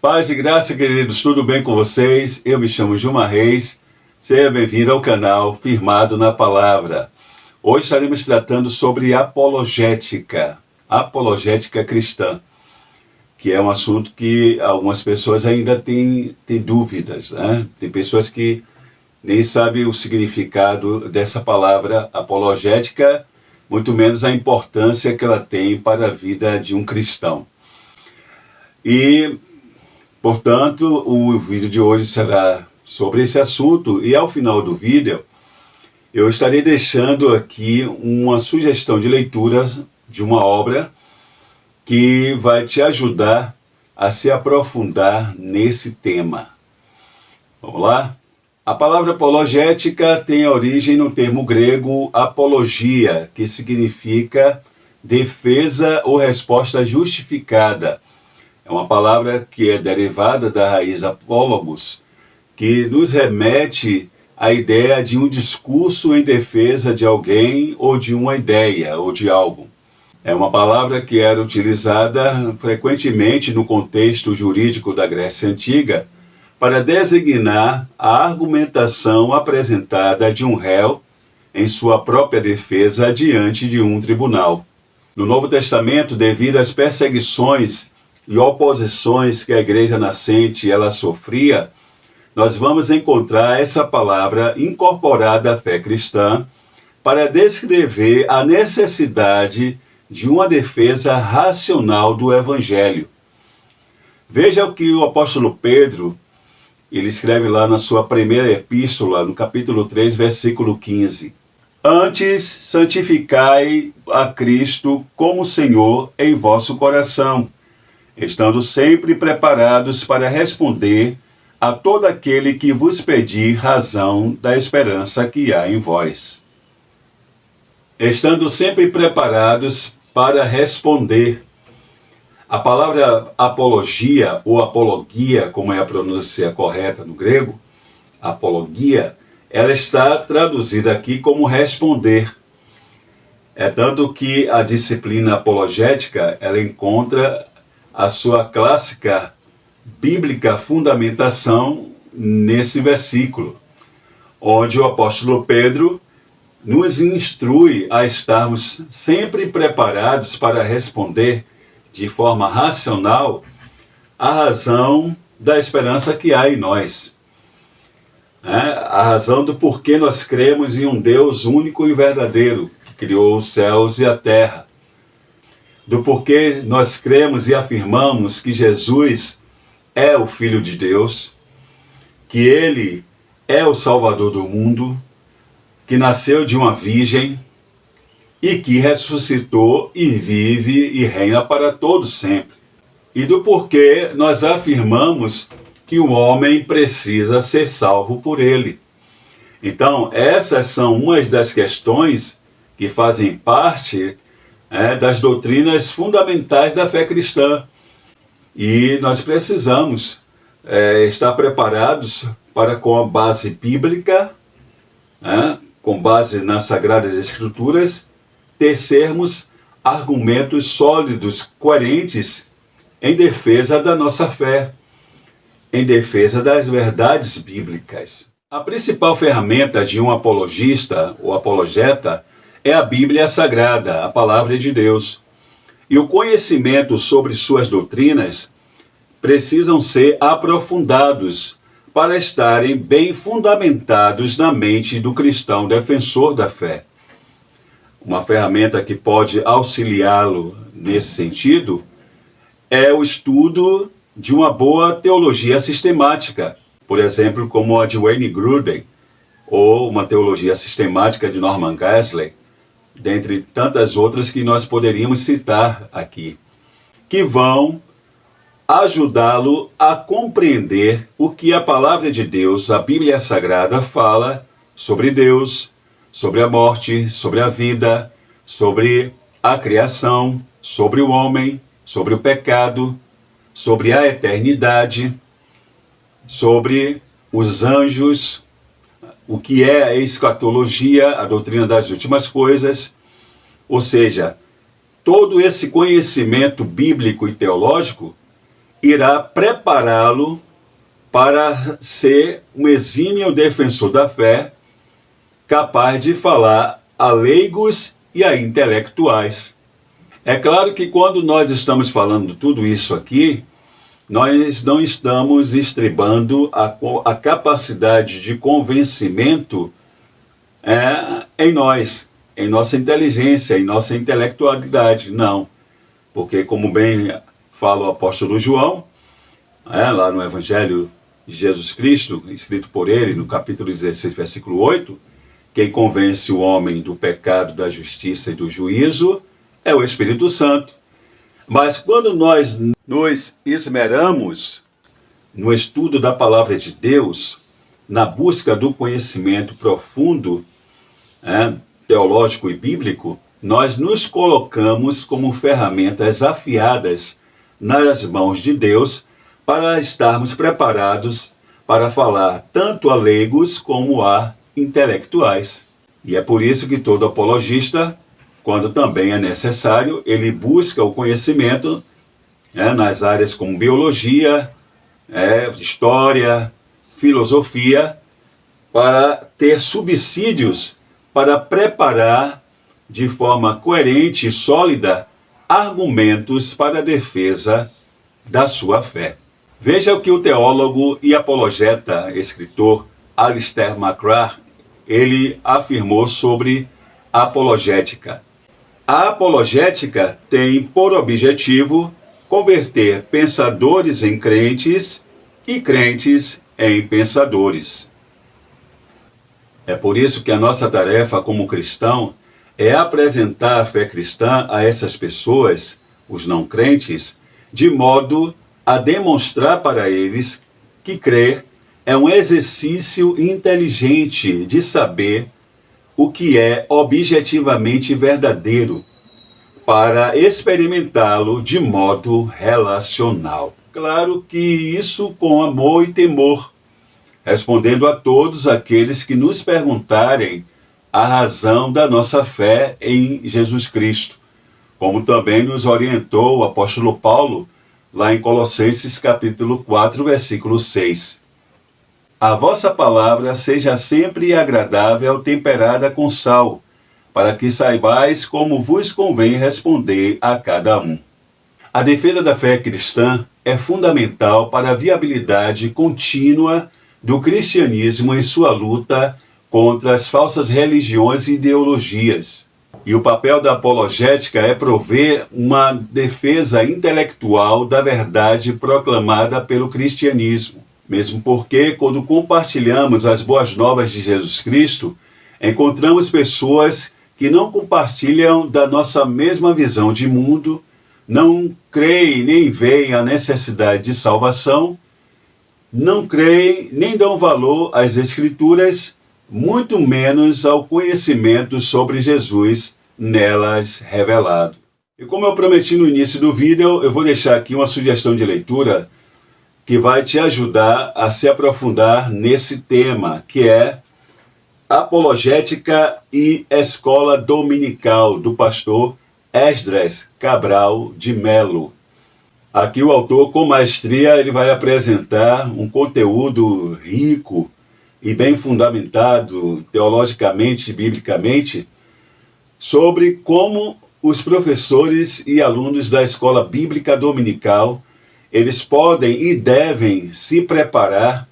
Paz e graça, queridos, tudo bem com vocês? Eu me chamo Gilmar Reis, seja bem-vindo ao canal Firmado na Palavra. Hoje estaremos tratando sobre apologética cristã, que é um assunto que algumas pessoas ainda têm dúvidas, né? Tem pessoas que nem sabem o significado dessa palavra apologética, muito menos a importância que ela tem para a vida de um cristão. E, portanto, o vídeo de hoje será sobre esse assunto, e ao final do vídeo eu estarei deixando aqui uma sugestão de leitura de uma obra que vai te ajudar a se aprofundar nesse tema. Vamos lá? A palavra apologética tem a origem no termo grego apologia, que significa defesa ou resposta justificada. É uma palavra que é derivada da raiz apólogos, que nos remete à ideia de um discurso em defesa de alguém ou de uma ideia ou de algo. É uma palavra que era utilizada frequentemente no contexto jurídico da Grécia Antiga para designar a argumentação apresentada de um réu em sua própria defesa diante de um tribunal. No Novo Testamento, devido às perseguições e oposições que a igreja nascente ela sofria, nós vamos encontrar essa palavra incorporada à fé cristã para descrever a necessidade de uma defesa racional do Evangelho. Veja o que o apóstolo Pedro, ele escreve lá na sua primeira epístola, no capítulo 3, versículo 15. Antes, santificai a Cristo como Senhor em vosso coração, estando sempre preparados para responder a todo aquele que vos pedir razão da esperança que há em vós. Estando sempre preparados para responder. A palavra apologia, ou apologia, como é a pronúncia correta no grego, apologia, ela está traduzida aqui como responder. É tanto que a disciplina apologética, ela encontra a sua clássica bíblica fundamentação nesse versículo, onde o apóstolo Pedro nos instrui a estarmos sempre preparados para responder de forma racional a razão da esperança que há em nós. A razão do porquê nós cremos em um Deus único e verdadeiro, que criou os céus e a terra. Do porquê nós cremos e afirmamos que Jesus é o Filho de Deus, que Ele é o Salvador do mundo, que nasceu de uma virgem e que ressuscitou e vive e reina para todos sempre. E do porquê nós afirmamos que o homem precisa ser salvo por Ele. Então, essas são umas das questões que fazem parte das doutrinas fundamentais da fé cristã. E nós precisamos estar preparados para, com a base bíblica, com base nas Sagradas Escrituras, tecermos argumentos sólidos, coerentes, em defesa da nossa fé, em defesa das verdades bíblicas. A principal ferramenta de um apologista ou apologeta é a Bíblia Sagrada, a Palavra de Deus. E o conhecimento sobre suas doutrinas precisam ser aprofundados para estarem bem fundamentados na mente do cristão defensor da fé. Uma ferramenta que pode auxiliá-lo nesse sentido é o estudo de uma boa teologia sistemática, por exemplo, como a de Wayne Grudem, ou uma teologia sistemática de Norman Geisler, dentre tantas outras que nós poderíamos citar aqui, que vão ajudá-lo a compreender o que a Palavra de Deus, a Bíblia Sagrada, fala sobre Deus, sobre a morte, sobre a vida, sobre a criação, sobre o homem, sobre o pecado, sobre a eternidade, sobre os anjos, o que é a escatologia, a doutrina das últimas coisas. Ou seja, todo esse conhecimento bíblico e teológico, irá prepará-lo para ser um exímio defensor da fé, capaz de falar a leigos e a intelectuais. É claro que quando nós estamos falando tudo isso aqui, nós não estamos estribando a capacidade de convencimento em nós, em nossa inteligência, em nossa intelectualidade. Não, porque como bem fala o apóstolo João, lá no Evangelho de Jesus Cristo, escrito por ele, no capítulo 16, versículo 8, quem convence o homem do pecado, da justiça e do juízo é o Espírito Santo. Mas quando nós nos esmeramos no estudo da palavra de Deus, na busca do conhecimento profundo, teológico e bíblico, nós nos colocamos como ferramentas afiadas nas mãos de Deus para estarmos preparados para falar tanto a leigos como a intelectuais. E é por isso que todo apologista, quando também é necessário, ele busca o conhecimento nas áreas como biologia, história, filosofia, para ter subsídios para preparar de forma coerente e sólida argumentos para a defesa da sua fé. Veja o que o teólogo e apologeta, escritor Alistair McGrath, ele afirmou sobre a apologética. A apologética tem por objetivo converter pensadores em crentes e crentes em pensadores. É por isso que a nossa tarefa como cristão é apresentar a fé cristã a essas pessoas, os não crentes, de modo a demonstrar para eles que crer é um exercício inteligente de saber o que é objetivamente verdadeiro, para experimentá-lo de modo relacional. Claro que isso com amor e temor, respondendo a todos aqueles que nos perguntarem a razão da nossa fé em Jesus Cristo, como também nos orientou o apóstolo Paulo, lá em Colossenses capítulo 4, versículo 6. A vossa palavra seja sempre agradável, temperada com sal, para que saibais como vos convém responder a cada um. A defesa da fé cristã é fundamental para a viabilidade contínua do cristianismo em sua luta contra as falsas religiões e ideologias. E o papel da apologética é prover uma defesa intelectual da verdade proclamada pelo cristianismo. Mesmo porque, quando compartilhamos as boas novas de Jesus Cristo, encontramos pessoas que não compartilham da nossa mesma visão de mundo, não creem nem veem a necessidade de salvação, não creem nem dão valor às Escrituras, muito menos ao conhecimento sobre Jesus nelas revelado. E como eu prometi no início do vídeo, eu vou deixar aqui uma sugestão de leitura que vai te ajudar a se aprofundar nesse tema, que é Apologética e Escola Dominical, do pastor Esdras Cabral de Melo. Aqui o autor, com maestria, ele vai apresentar um conteúdo rico e bem fundamentado teologicamente e biblicamente sobre como os professores e alunos da Escola Bíblica Dominical eles podem e devem se preparar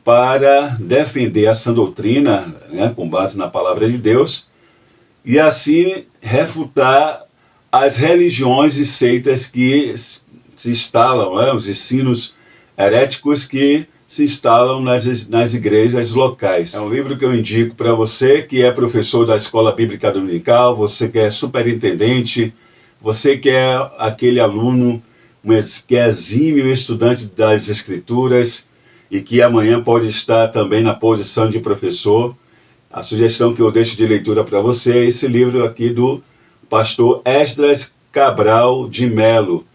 para defender a sã doutrina, com base na palavra de Deus, e assim refutar as religiões e seitas que se instalam, os ensinos heréticos que se instalam nas igrejas locais. É um livro que eu indico para você que é professor da Escola Bíblica Dominical, você que é superintendente, você que é aquele aluno que é exímio estudante das Escrituras e que amanhã pode estar também na posição de professor. A sugestão que eu deixo de leitura para você é esse livro aqui do pastor Esdras Cabral de Melo,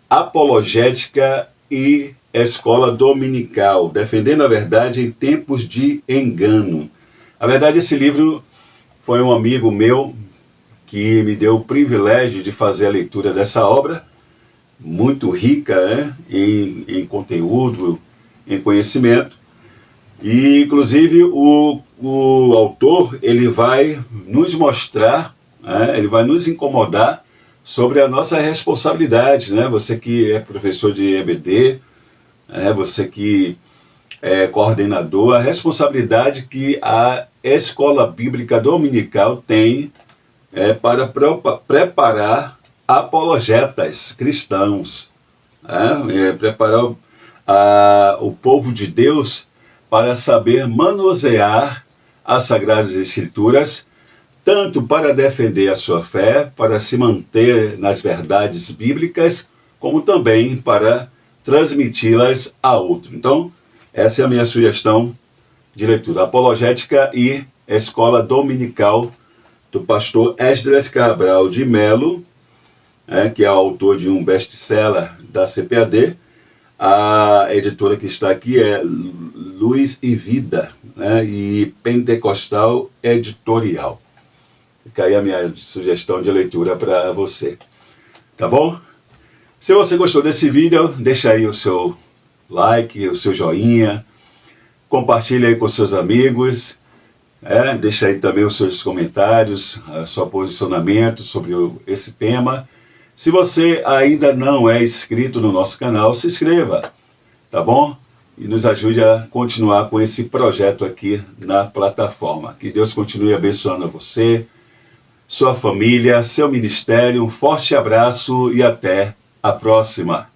Apologética e Escola Dominical, defendendo a verdade em tempos de engano. Na verdade, esse livro foi um amigo meu que me deu o privilégio de fazer a leitura dessa obra, muito rica, né, em conteúdo, em conhecimento. E, inclusive, o autor, ele vai nos mostrar, né, ele vai nos incomodar sobre a nossa responsabilidade, né? Você que é professor de EBD, você que é coordenador, a responsabilidade que a escola bíblica dominical tem para preparar apologetas cristãos, preparar o povo de Deus para saber manusear as Sagradas Escrituras, tanto para defender a sua fé, para se manter nas verdades bíblicas, como também para transmiti-las a outro. Então, essa é a minha sugestão de leitura. Apologética e Escola Dominical, do pastor Esdras Cabral de Melo, que é autor de um best-seller da CPAD. A editora que está aqui é Luz e Vida, e Pentecostal Editorial. Fica aí a minha sugestão de leitura para você. Tá bom? Se você gostou desse vídeo, deixa aí o seu like, o seu joinha, compartilha aí com seus amigos, deixa aí também os seus comentários, o seu posicionamento sobre esse tema. Se você ainda não é inscrito no nosso canal, se inscreva, tá bom? E nos ajude a continuar com esse projeto aqui na plataforma. Que Deus continue abençoando você, sua família, seu ministério. Um forte abraço e até a próxima.